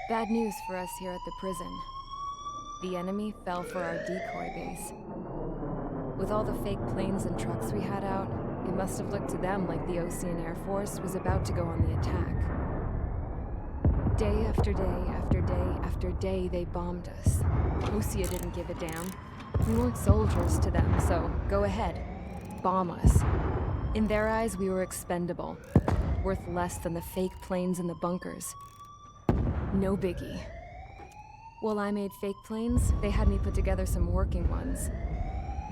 Bad news for us here at the prison. The enemy fell for our decoy base. With all the fake planes and trucks we had out, it must have looked to them like the Ocean Air Force was about to go on the attack. Day after day after day after day, they bombed us. Osea didn't give a damn. We weren't soldiers to them, so go ahead. Bomb us. In their eyes, we were expendable. Worth less than the fake planes in the bunkers. No biggie. While I made fake planes, they had me put together some working ones.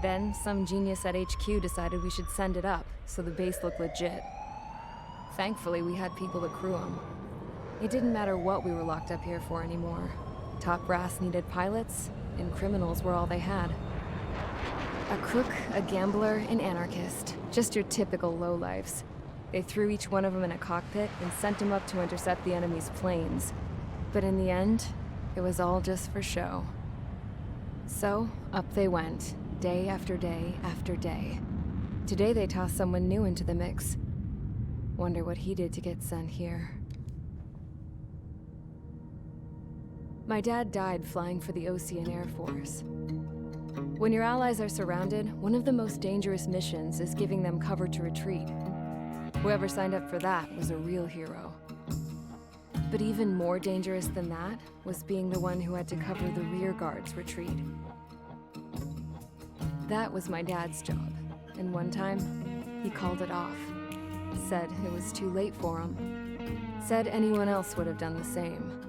Then, some genius at HQ decided we should send it up, so the base looked legit. Thankfully, we had people to crew them. It didn't matter what we were locked up here for anymore. Top brass needed pilots, and criminals were all they had. A crook, a gambler, an anarchist. Just your typical lowlifes. They threw each one of them in a cockpit and sent them up to intercept the enemy's planes. But in the end, it was all just for show. So, up they went, day after day after day. Today they tossed someone new into the mix. Wonder what he did to get sent here. My dad died flying for the Ocean Air Force. When your allies are surrounded, one of the most dangerous missions is giving them cover to retreat. Whoever signed up for that was a real hero. But even more dangerous than that was being the one who had to cover the rear guard's retreat. That was my dad's job, and one time, he called it off. Said it was too late for him. Said anyone else would have done the same.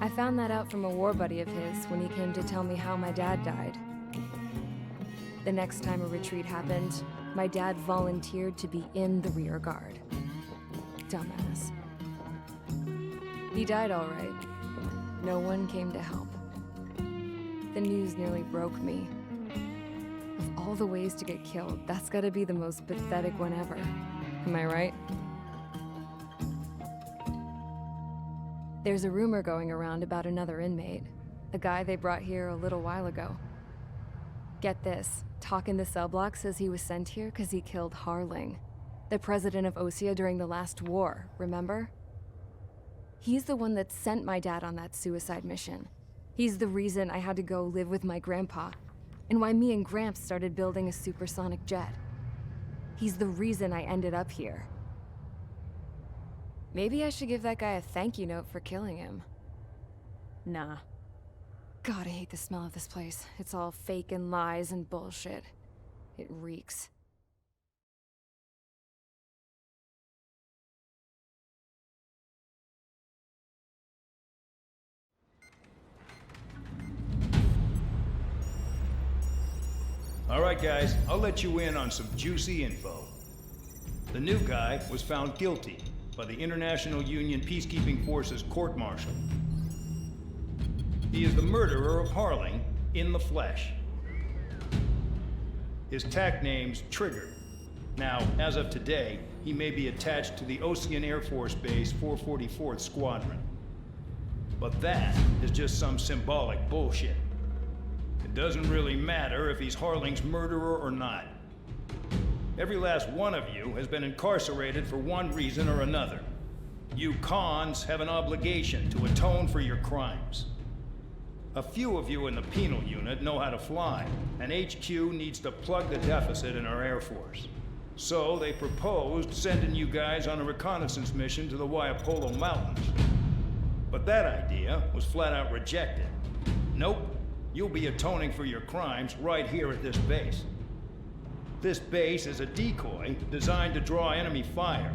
I found that out from a war buddy of his when he came to tell me how my dad died. The next time a retreat happened, my dad volunteered to be in the rear guard. Dumbass. He died all right. No one came to help. The news nearly broke me. Of all the ways to get killed, that's gotta be the most pathetic one ever. Am I right? There's a rumor going around about another inmate. A guy they brought here a little while ago. Get this, talk in the cell block says he was sent here because he killed Harling, the president of Osea during the last war, remember? He's the one that sent my dad on that suicide mission. He's the reason I had to go live with my grandpa, and why me and Gramps started building a supersonic jet. He's the reason I ended up here. Maybe I should give that guy a thank you note for killing him. Nah. God, I hate the smell of this place. It's all fake and lies and bullshit. It reeks. All right, guys, I'll let you in on some juicy info. The new guy was found guilty by the International Union Peacekeeping Forces court-martial. He is the murderer of Harling in the flesh. His TAC name's Trigger. Now, as of today, he may be attached to the Ocean Air Force Base 444th Squadron. But that is just some symbolic bullshit. It doesn't really matter if he's Harling's murderer or not. Every last one of you has been incarcerated for one reason or another. You cons have an obligation to atone for your crimes. A few of you in the penal unit know how to fly, and HQ needs to plug the deficit in our Air Force. So they proposed sending you guys on a reconnaissance mission to the Waiapolo Mountains. But that idea was flat out rejected. Nope, you'll be atoning for your crimes right here at this base. This base is a decoy designed to draw enemy fire,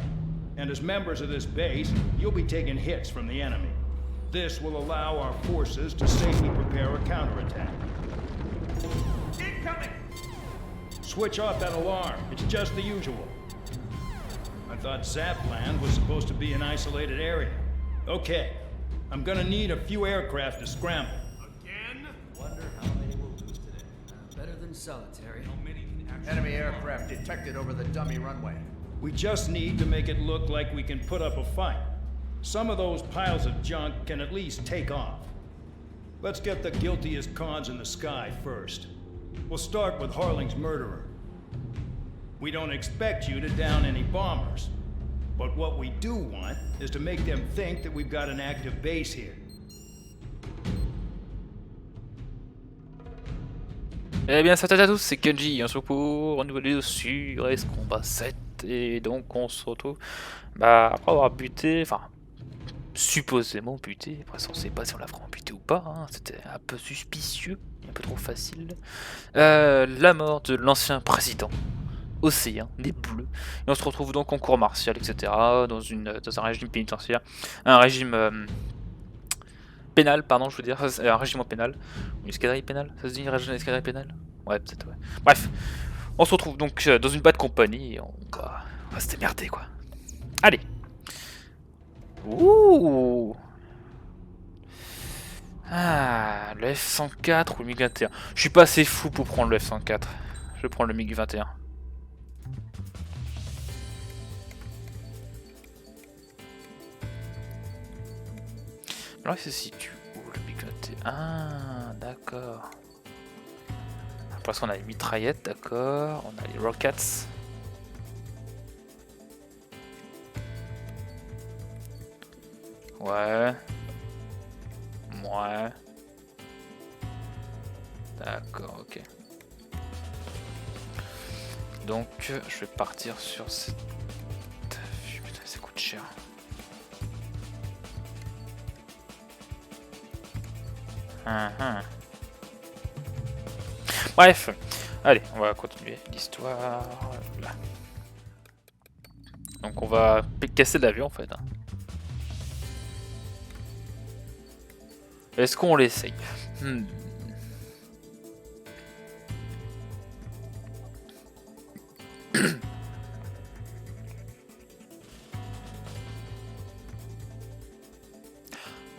and as members of this base, you'll be taking hits from the enemy. This will allow our forces to safely prepare a counterattack. Incoming! Switch off that alarm. It's just the usual. I thought Zapland was supposed to be an isolated area. Okay, I'm gonna need a few aircraft to scramble. Again? Wonder how many we'll lose today. Better than solitary. How many can actually... Enemy aircraft detected over the dummy runway. We just need to make it look like we can put up a fight. Some of those piles of junk can at least take off. Let's get the guiltiest cons in the sky first. We'll start with Harling's murderer. We don't expect you to down any bombers. But what we do want is to make them think that we've got an active base here. Eh bien, salut à tous, c'est Kenji, on se retrouve pour une nouvelle vidéo sur Est-ce Combat 7. Et donc, on se retrouve après avoir buté, enfin, supposément buté. Après, on sait pas si on l'a vraiment buté ou pas, hein. C'était un peu suspicieux, un peu trop facile. La mort de l'ancien président océan, des bleus. Et on se retrouve donc en cour martiale, etc. Dans un régime pénitentiaire, un régime pénal, pardon, je veux dire, un régiment pénal. Une escadrille pénale, ça se dit, une escadrille pénale? Ouais, peut-être, ouais. Bref, on se retrouve donc dans une bad compagnie et on va se démerder, quoi. Allez. Ouh. Ah, le F-104 ou le MiG-21. Je suis pas assez fou pour prendre le F-104. Je vais prendre le MiG-21. Alors il se situe où le MiG-21? Ah, d'accord. Après ça on a les mitraillettes, d'accord. On a les rockets. Ouais. Ouais. D'accord, ok. Donc je vais partir sur cette... Putain, ça coûte cher. Bref, allez, on va continuer l'histoire. Donc on va casser l'avion en fait. Est-ce qu'on l'essaye?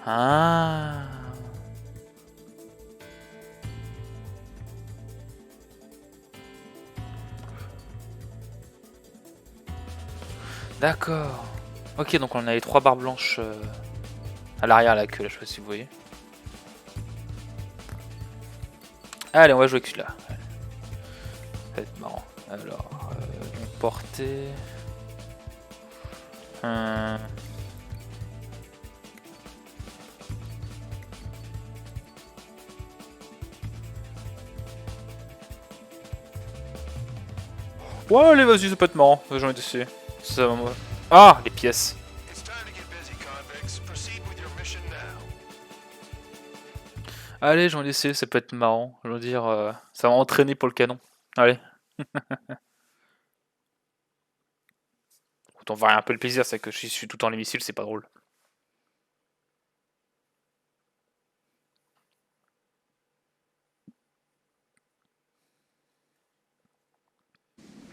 Ah. D'accord. Ok, donc on a les 3 barres blanches à l'arrière à la queue, là, je sais pas si vous voyez. Allez, on va jouer avec celui-là. Ça va être marrant. Alors, portée. Ouais, allez, vas-y, ça peut être marrant. J'ai envie d'essayer. Ah, les pièces. Allez, j'ai envie d'essayer, ça peut être marrant. Je veux dire, ça va entraîner pour le canon. Allez. Autant varier un peu le plaisir, c'est que je suis tout en les missiles, c'est pas drôle.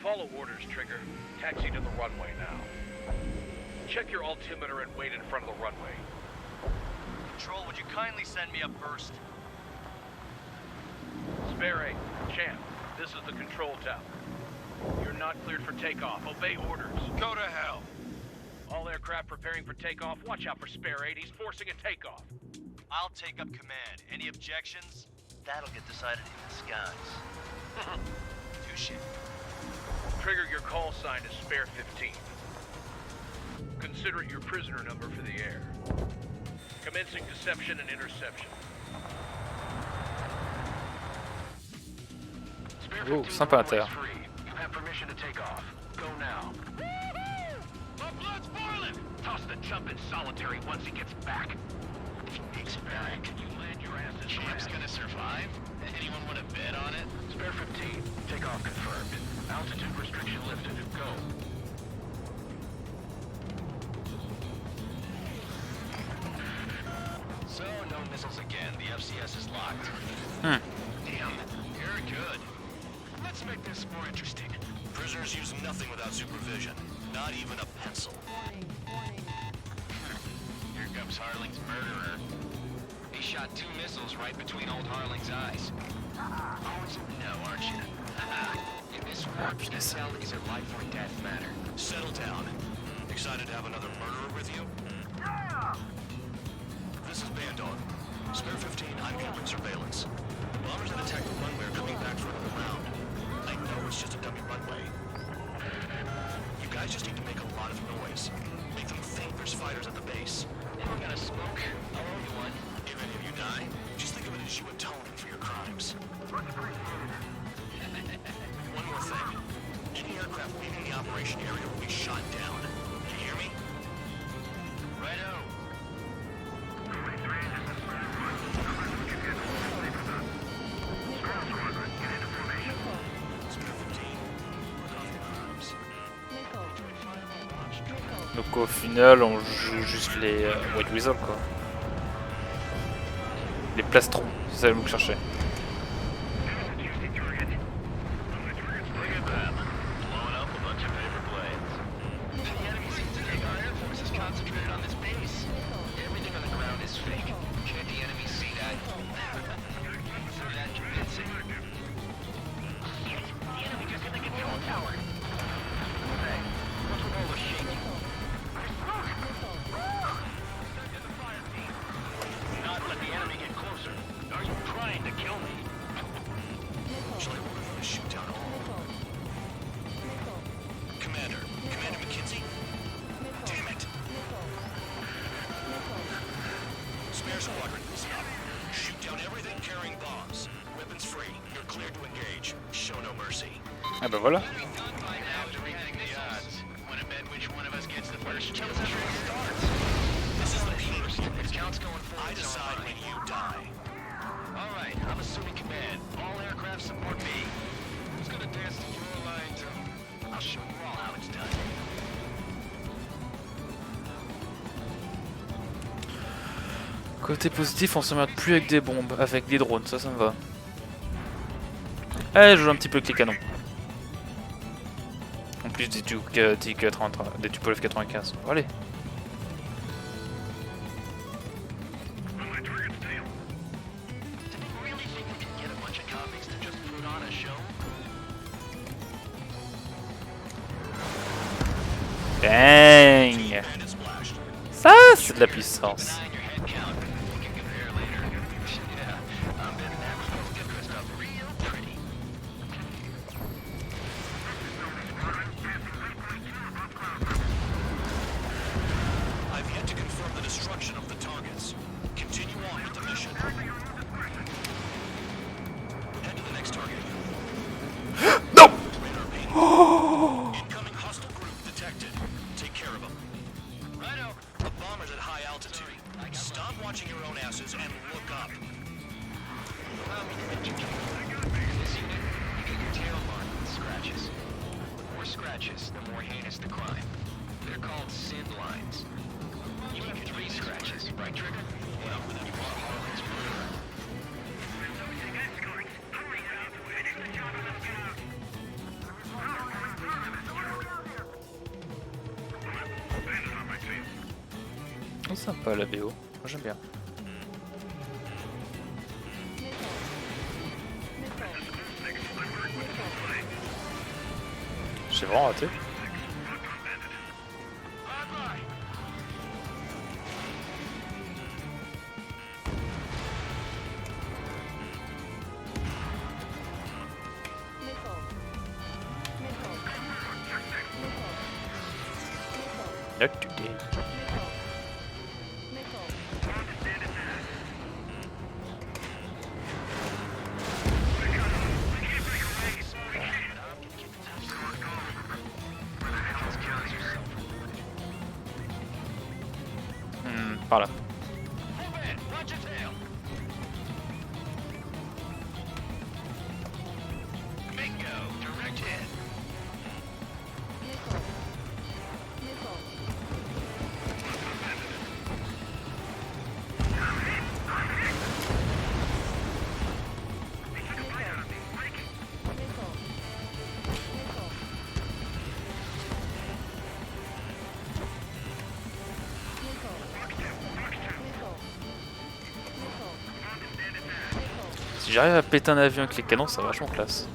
Follow orders, Trigger. Taxi to the runway now. Check your altimeter and wait in front of the runway. Control, would you kindly send me a burst? Spare 8, Champ, this is the control tower. You're not cleared for takeoff. Obey orders. Go to hell. All aircraft preparing for takeoff. Watch out for Spare 8. He's forcing a takeoff. I'll take up command. Any objections? That'll get decided in the skies. Touche. Trigger, your call sign is Spare 15. Consider it your prisoner number for the air. Commencing deception and interception. Oh, sympa à l'intérieur. You have permission to take off. Go now. My blood's boiling! Toss the jump in solitary once he gets back. If he makes it back, can you land your ass in Champ's gonna survive? Anyone want to bet on it? Spare 15. Takeoff confirmed. Altitude restriction lifted. Go. So, no missiles again. The FCS is locked. Damn. You're good. Let's make this more interesting. Prisoners use nothing without supervision. Not even a pencil. Here comes Harling's murderer. He shot 2 missiles right between old Harling's eyes. Always no, aren't you? In this war, intel is a life or death matter. Settle down. Excited to have another murderer with you? This is Bandog. Spare 15, I'm keeping surveillance. Bombers that attack the runway are coming back for another round. I know it's just a dummy runway. You guys just need to make a lot of noise. operation area will be shot down. Do you hear me? Righto. Donc au final, on joue juste les White Wizards quoi. Les plastrons, c'est ça le mot que je cherchais. Ah bah voilà. Côté positif, on se merde plus avec des bombes, avec des drones, ça me va. Allez, je joue un petit peu avec les canons. En plus des Tupolev 95. Bon, allez. Bang! Ça, c'est de la puissance. C'est sympa la BO, moi j'aime bien. J'ai vraiment raté. Là que tu t'es. Par là. Si j'arrive à péter un avion avec les canons, c'est vachement classe.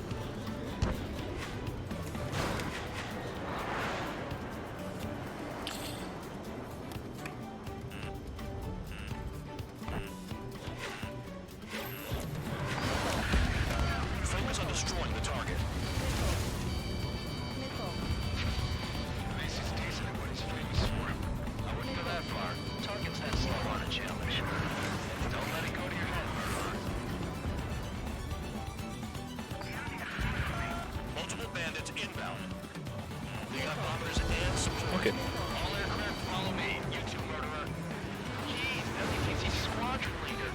Ok. All aircraft follow me. You two, murderer. Jeez, WKC squadron leader.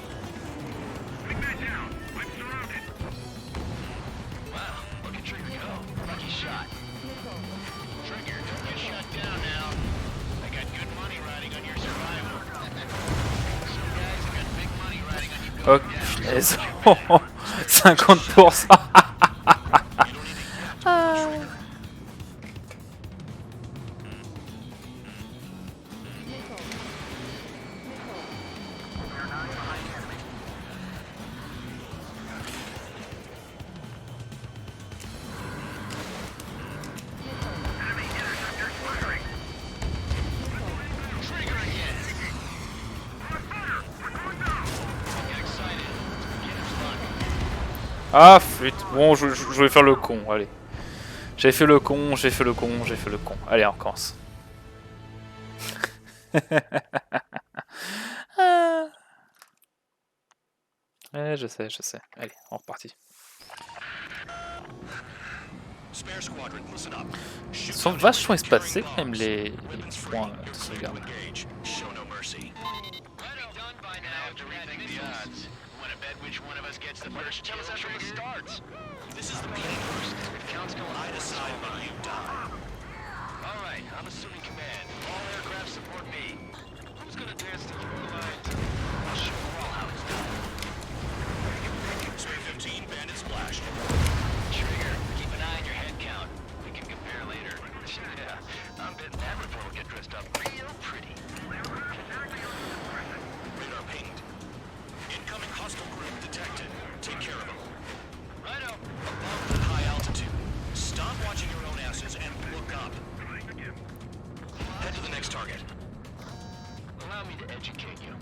Bring that down. I'm surrounded. Wow, look at Trigger go. Lucky shot. Trigger, don't get shut down now. I got good money riding on your survival. Some guys have got big money riding on you Oh, going down. punaise. 50%. Trigger again. Get excited. Beginner's luck. Ah, flûte. Bon, je vais faire le con, allez. J'ai fait le con, j'ai fait le con, j'ai fait le con. Allez, on recommence. Ah. Ouais, je sais, je sais. Allez, on repartit. Spare squadron, listen up. Ils sont vachement espacés, même les points de sauvegarde. Show no mercy. Done by now to rethink the odds. Want to bet which one of us gets the first kill after it starts? This is the beginning first. If counts go I decide when you die. All right, I'm assuming command. All aircraft support me. Who's gonna dance to your lines? I'll show you all how it's done. Spare 15, bandit splash. Trigger, keep an eye on your head count. We can compare later. Yeah, I'm betting that report will get dressed up real pretty. Radar pinged. Incoming hostile group detected. Take care of them. Righto. Above at high altitude. Stop watching your own asses and look up. Head to the next target. Allow me to educate you.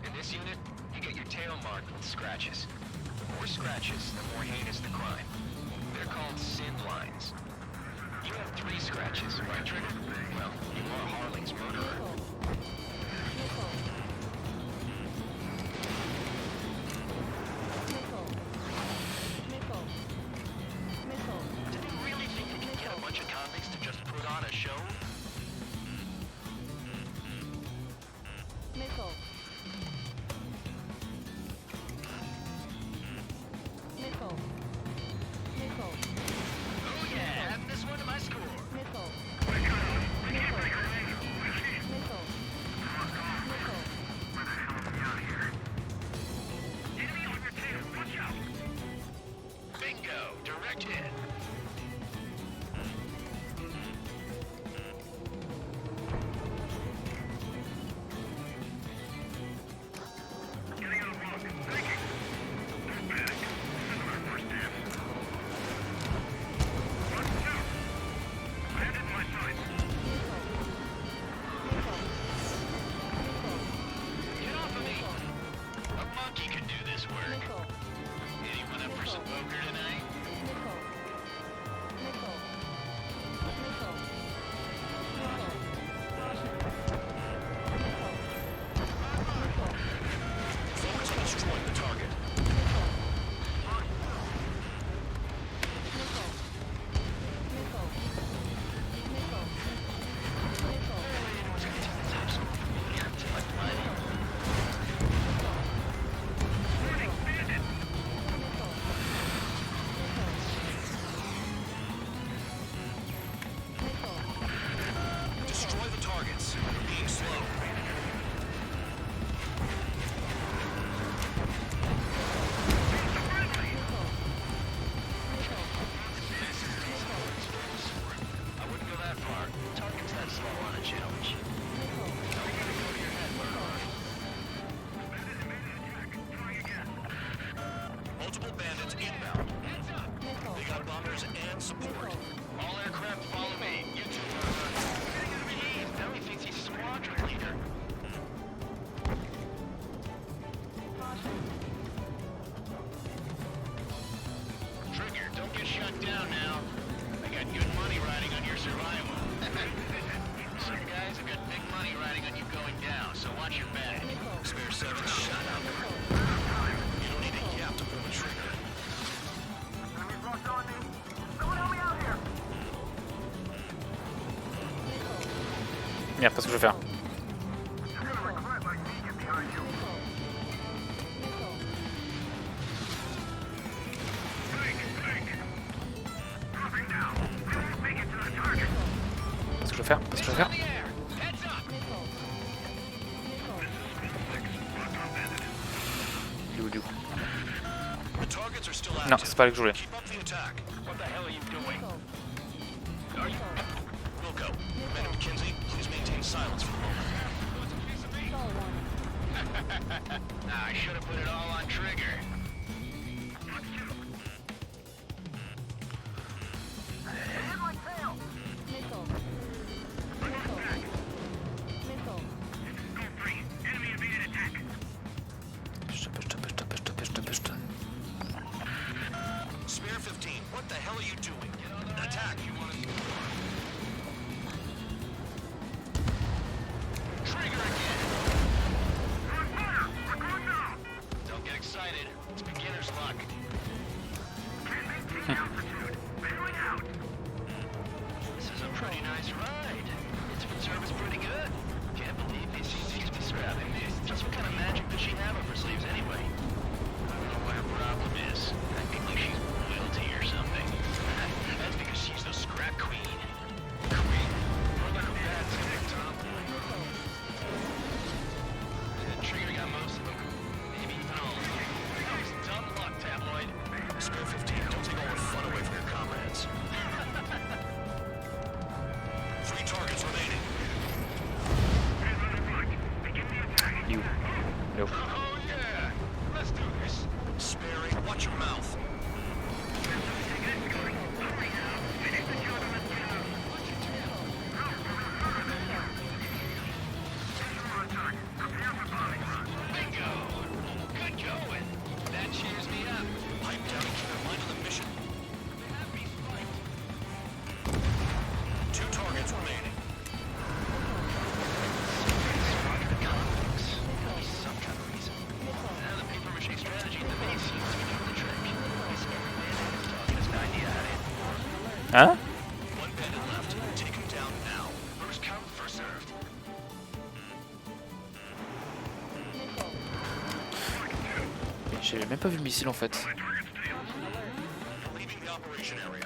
In this unit, you get your tail marked with scratches. The more scratches, the more heinous the crime. They're called sin lines. You have 3 scratches, right, Trigger? Well, you are Harling's murderer. Did you really think you could get a bunch of convicts to just put on a show? Oh yeah, adding this one to my score. Merde, qu'est-ce que je vais faire? Qu'est-ce que je vais faire? Qu'est-ce que je vais faire? Il est où du coup? Non, c'est pas là que je voulais. I should have put it all on trigger. Spare 15, what the hell are you doing? Attack! You want to... Trigger again. Don't get excited. It's beginner's luck. This is a pretty nice ride. Its service pretty good. Can't believe these CCs be scrapping these. Just what kind of magic does she have up her sleeves anyway? I don't know what her problem is. Acting like she's royalty or something. That's because she's the scrap queen. Queen? More like a bad stick, Tom. Trigger got most of them. Maybe even all of them. It's dumb luck, tabloid. Spare 15, don't take all the fun away from your comrades. 3 targets remaining. You. Nope. Oh yeah! Let's do this. Sperry, watch your mouth. Bingo! Good going. That cheers me up. Pipe down and keep in mind of the mission. Happy fight. 2 targets remaining. Some kind of reason. Now the paper-mache strategy in the base seems to be doing the trick. This every man and his dog has an idea how to Hein? 1 bandit left. Take him down now. first come, first served. J'ai même pas vu le missile en fait. Leaving the operation area.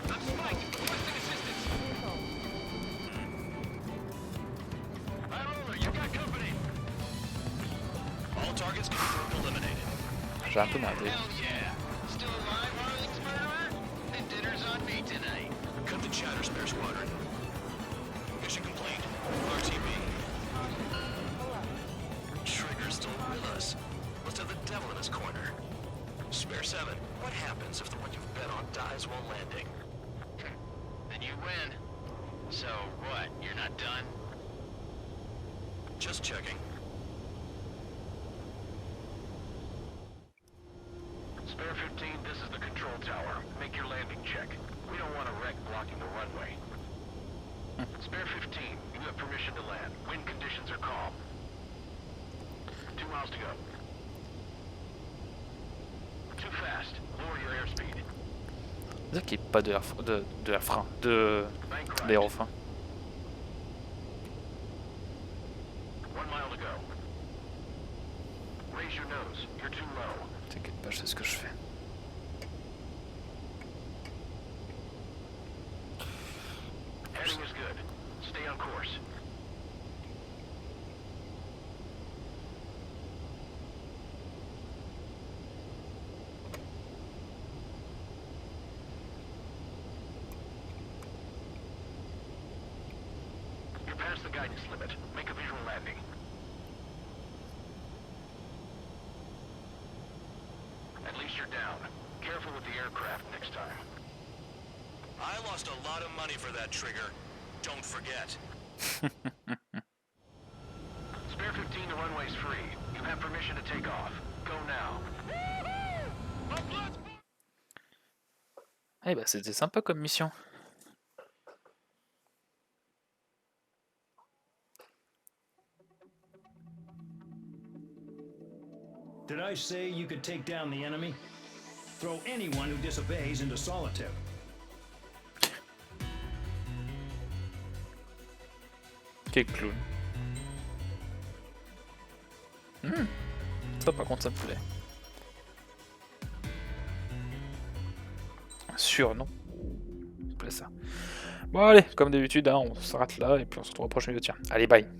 I'm spiked. Requesting assistance. High roller, you got company. All targets confirmed eliminated. J'ai un peu merdé. Hell yeah. Still alive, Harling's murderer? Then dinner's on me tonight. Cut the chatter, Spare Squadron. Mission complete. RTB. Trigger's still with us. Must have the devil in his corner. Spare 7, what happens if the one you've bet on dies while landing? Then you win. So what? You're not done? Just checking. Spare 15, this is the control tower. Make your landing check. We don't want a wreck blocking the runway. Spare 15, you have permission to land. Wind conditions are calm. 2 miles to go. Too fast. Lower your airspeed. C'est ça qu'il n'y ait pas d'aérofrein. 1 mile to go. Raise your nose. You're too low. T'inquiète pas, je sais ce que je fais. Heading is good. Stay on course. You're past the guidance limit. Make a visual landing. At least you're down. Careful with the aircraft next time. I lost a lot of money for that trigger. Don't forget. Spare 15, the runway's free. You have permission to take off. Go now. Eh bah c'était sympa comme mission. Did I say you could take down the enemy? Throw anyone who disobeys into solitary. Quel clown. Ça par contre ça me plaît. Sûr, non. Ça me plaît ça. Bon allez, comme d'habitude, hein, on s'arrête là et puis on se retrouve au prochain vidéo. Tiens, allez bye.